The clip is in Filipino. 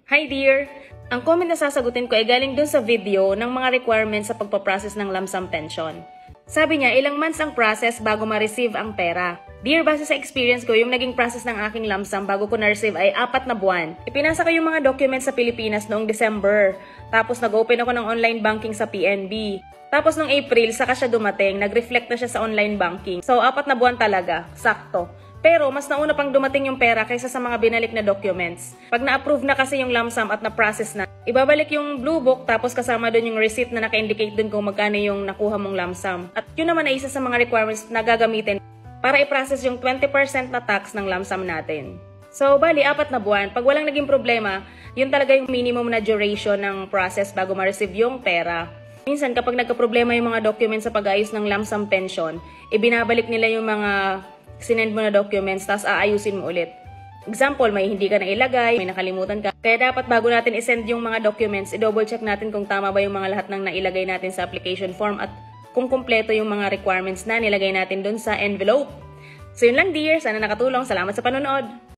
Hi dear! Ang comment na sasagutin ko ay galing dun sa video ng mga requirements sa pagpaprocess ng lump sum pension. Sabi niya, ilang months ang process bago ma-receive ang pera. Dear, base sa experience ko, yung naging process ng aking lump sum bago ko na-receive ay 4 na buwan. Ipinasa ko yung mga documents sa Pilipinas noong December. Tapos nag-open ako ng online banking sa PNB. Tapos noong April, saka siya dumating. Nag-reflect na siya sa online banking. So, 4 na buwan talaga. Sakto. Pero mas nauna pang dumating yung pera kaysa sa mga binalik na documents. Pag na-approve na kasi yung lump sum at na-process na, ibabalik yung blue book tapos kasama doon yung receipt na naka-indicate doon kung magkano yung nakuha mong lump sum. At yun naman ay isa sa mga requirements na gagamitin para i-process yung 20% na tax ng lump sum natin. So, bali, 4 na buwan. Pag walang naging problema, yun talaga yung minimum na duration ng process bago ma-receive yung pera. Minsan, kapag nagka-problema yung mga documents sa pag-ayos ng lump sum pension, ibinabalik nila yung mga sinend mo na documents, tapos aayusin mo ulit. Example, may hindi ka na ilagay, may nakalimutan ka. Kaya dapat bago natin isend yung mga documents, i-double check natin kung tama ba yung mga lahat ng nailagay natin sa application form at kung kumpleto yung mga requirements na nilagay natin dun sa envelope. So yun lang dear, sana nakatulong. Salamat sa panonood!